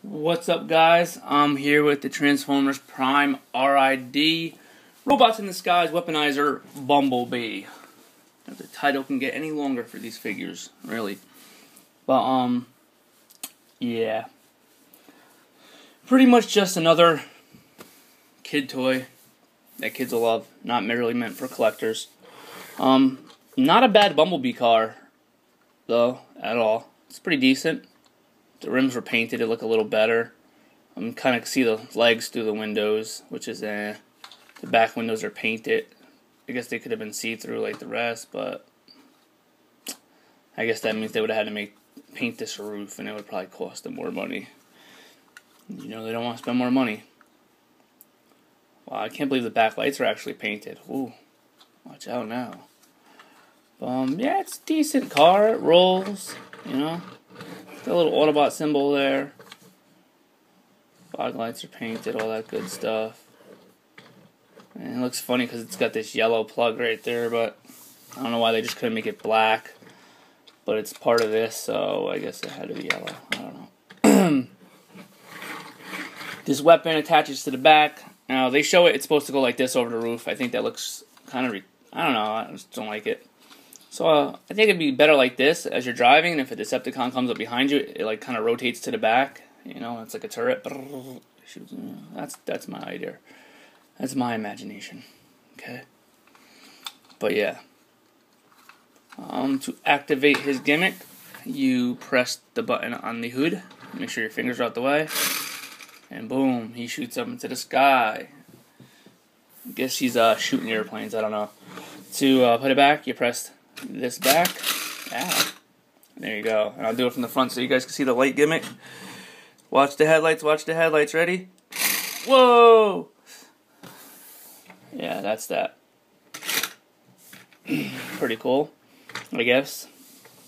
What's up, guys? I'm here with the Transformers Prime RID Robots in the Skies Weaponizer Bumblebee. If the title can get any longer for these figures, really. But, yeah. Pretty much just another kid toy that kids will love. Not really meant for collectors. Not a bad Bumblebee car, though, at all. It's pretty decent. The rims were painted, it looked a little better. I can kind of see the legs through the windows, which is The back windows are painted. I guess they could have been see-through like the rest, but I guess that means they would have had to paint this roof, and it would probably cost them more money. You know, they don't want to spend more money. Wow, I can't believe the back lights are actually painted. Ooh, watch out now. Yeah, it's a decent car. It rolls, you know. Got a little Autobot symbol there. Fog lights are painted, all that good stuff. And it looks funny because it's got this yellow plug right there, but I don't know why they just couldn't make it black. But it's part of this, so I guess it had to be yellow. I don't know. This weapon attaches to the back. Now, they show it's supposed to go like this over the roof. I think that looks kind of, I don't know, I just don't like it. So I think it'd be better like this as you're driving, and if a Decepticon comes up behind you, it like kind of rotates to the back. You know, it's like a turret. That's my idea. That's my imagination. Okay. But yeah. To activate his gimmick, you press the button on the hood. Make sure your fingers are out the way, and boom, he shoots up into the sky. I guess he's shooting airplanes. I don't know. To put it back, you press this back. Ah, there you go. And I'll do it from the front so you guys can see the light gimmick. Watch the headlights, watch the headlights. Ready? Whoa! Yeah, that's that. Pretty cool, I guess,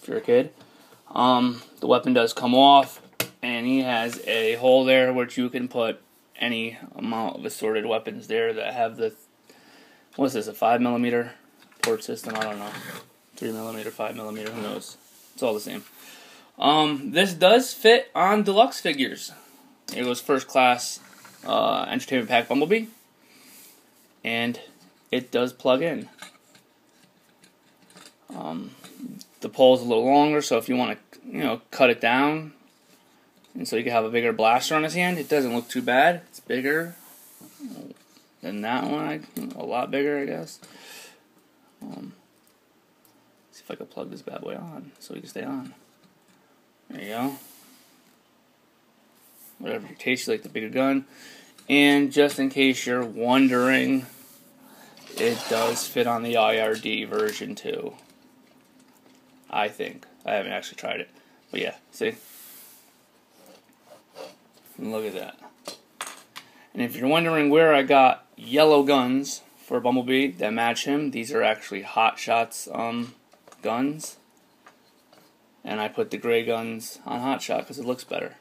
if you're a kid. The weapon does come off, and he has a hole there which you can put any amount of assorted weapons there that have the, what's this, a 5mm port system? I don't know. 3mm, 5mm, who knows? It's all the same. This does fit on deluxe figures. It was first class entertainment pack Bumblebee, and it does plug in. The pole's a little longer, so if you want to, cut it down, and so you can have a bigger blaster on his hand, it doesn't look too bad. It's bigger than that one, a lot bigger, I guess. See if I can plug this bad boy on so he can stay on. There you go. Whatever your taste, you like the bigger gun. And just in case you're wondering, it does fit on the IRD version too. I think. I haven't actually tried it. But yeah, see? And look at that. And if you're wondering where I got yellow guns for Bumblebee that match him, these are actually Hot Shots guns. And I put the gray guns on Hot Shot because it looks better.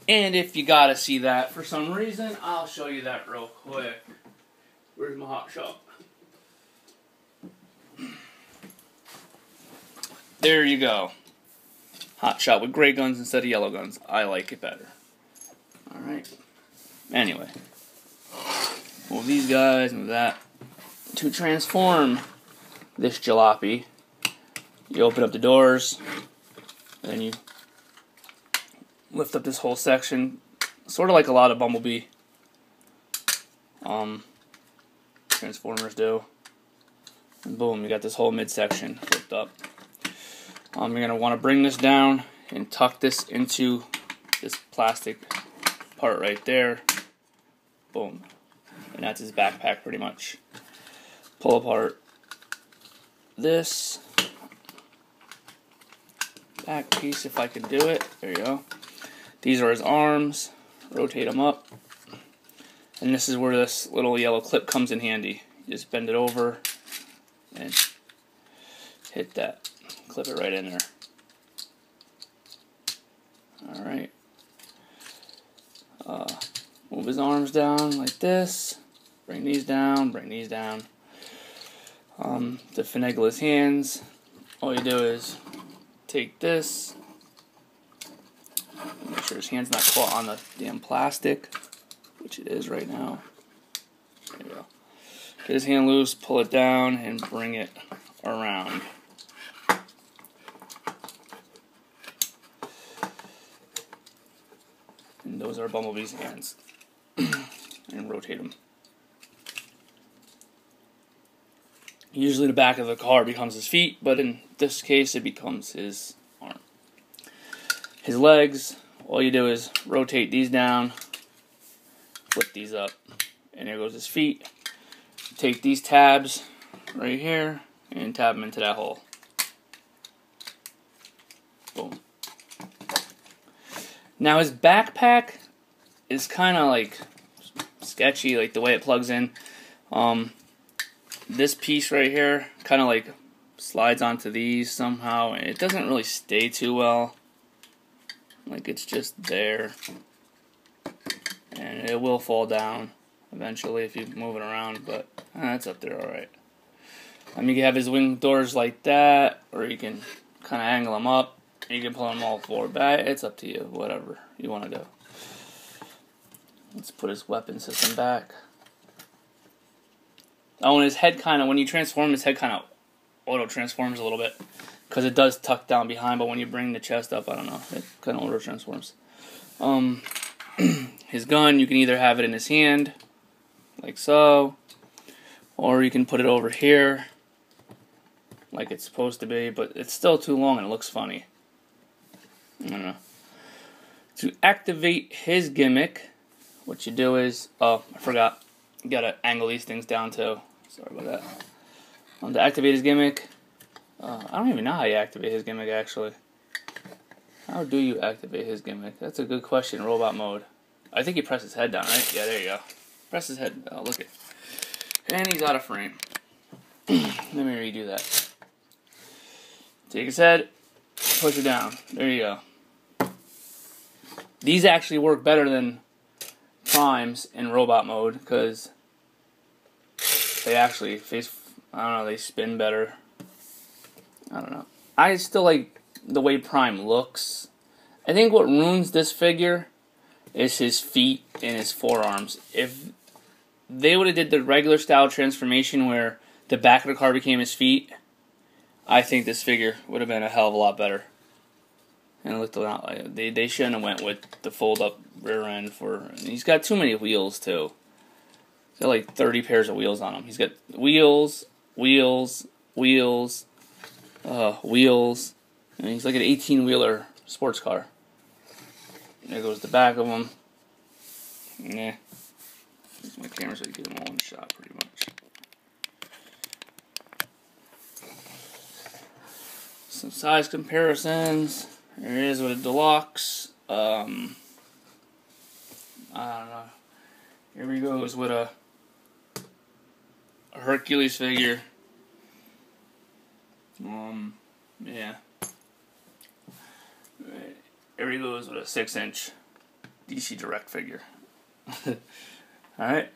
And if you gotta see that for some reason, I'll show you that real quick. Where's my Hot Shot? There you go. Hot Shot with gray guns instead of yellow guns. I like it better. Alright. Anyway. Move these guys, move that. To transform this jalopy, you open up the doors, and then you lift up this whole section, sort of like a lot of Bumblebee Transformers do. And boom, you got this whole midsection flipped up. You're going to want to bring this down and tuck this into this plastic part right there. Boom. And that's his backpack pretty much. Pull apart this back piece if I can do it. There you go. These are his arms. Rotate them up. And this is where this little yellow clip comes in handy. You just bend it over and hit that. Clip it right in there. Alright. Move his arms down like this. Bring these down, bring these down. To finagle his hands, all you do is take this, sure his hand's not caught on the damn plastic, which it is right now. There you go. Get his hand loose, pull it down, and bring it around. And those are Bumblebee's hands. And rotate them. Usually the back of the car becomes his feet, but in this case it becomes his arm. His legs, all you do is rotate these down, flip these up, and there goes his feet. Take these tabs right here and tab them into that hole. Boom. Now his backpack is kind of like sketchy, like the way it plugs in. This piece right here kind of like slides onto these somehow, and it doesn't really stay too well. Like it's just there, and it will fall down eventually if you move it around, but it's up there alright. You can have his wing doors like that, or you can kind of angle them up. You can pull them all forward back. It's up to you, whatever you want to do. Let's put his weapon system back. Oh, and his head kind of, when you transform, his head kind of auto-transforms a little bit. Because it does tuck down behind, but when you bring the chest up, I don't know, it kind of auto-transforms. His gun, you can either have it in his hand, like so, or you can put it over here, like it's supposed to be, but it's still too long and it looks funny. I don't know. To activate his gimmick, what you do is, oh, I forgot, you gotta angle these things down too. Sorry about that. To activate his gimmick, I don't even know how you activate his gimmick actually. How do you activate his gimmick? That's a good question. Robot mode. I think you press his head down, right? Yeah, there you go. Press his head. Oh, look it. And he's out of frame. Let me redo that. Take his head, push it down. There you go. These actually work better than Primes in robot mode because they actually I don't know, they spin better. I don't know. I still like the way Prime looks. I think what ruins this figure is his feet and his forearms. If they would have did the regular style transformation where the back of the car became his feet, I think this figure would have been a hell of a lot better. And it looked a lot like they shouldn't have went with the fold up rear end for. He's got too many wheels too. He's got like 30 pairs of wheels on him. He's got wheels, wheels, wheels, wheels. And he's like an 18-wheeler sports car. And there goes the back of him. Nah. Use my camera so you get them all in shot pretty much. Some size comparisons. There it is with a deluxe. I don't know. Here he goes with a Hercules figure. Yeah. Right. Here he goes with a 6-inch DC Direct figure. Alright.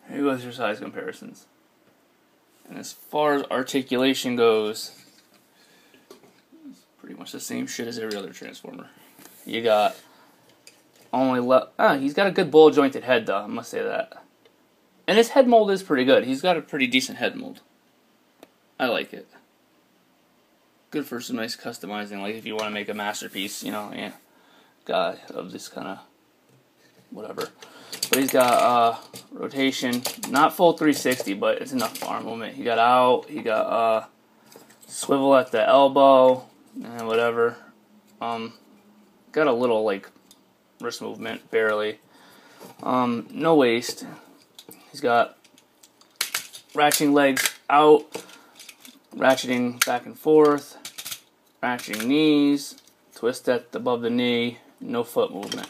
Here goes your size comparisons. And as far as articulation goes, it's pretty much the same shit as every other Transformer. You got he's got a good ball jointed head though, I must say that. And his head mold is pretty good. He's got a pretty decent head mold. I like it. Good for some nice customizing, like if you want to make a masterpiece, you know, yeah, guy of this kind of whatever. But he's got rotation, not full 360, but it's enough arm movement. He got out, he got swivel at the elbow, and whatever. Got a little like wrist movement, barely. No waist. He's got ratcheting legs out, ratcheting back and forth, ratcheting knees, twist at above the knee, no foot movement.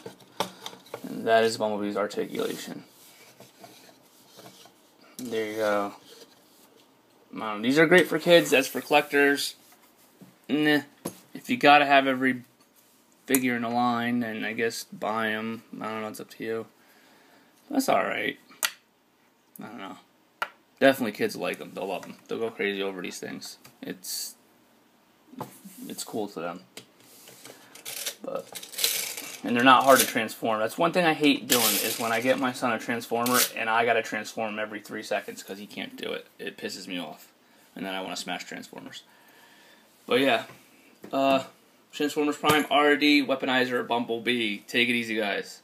And that is Bumblebee's articulation. There you go. These are great for kids, as for collectors. Nah. If you gotta have every figure in the line, then I guess buy them. I don't know, it's up to you. That's alright. I don't know. Definitely kids like them. They'll love them. They'll go crazy over these things. It's cool to them. But And they're not hard to transform. That's one thing I hate doing, is when I get my son a transformer and I gotta transform him every 3 seconds because he can't do it. It pisses me off. And then I want to smash Transformers. But yeah. Transformers Prime, RD, Weaponizer, Bumblebee. Take it easy, guys.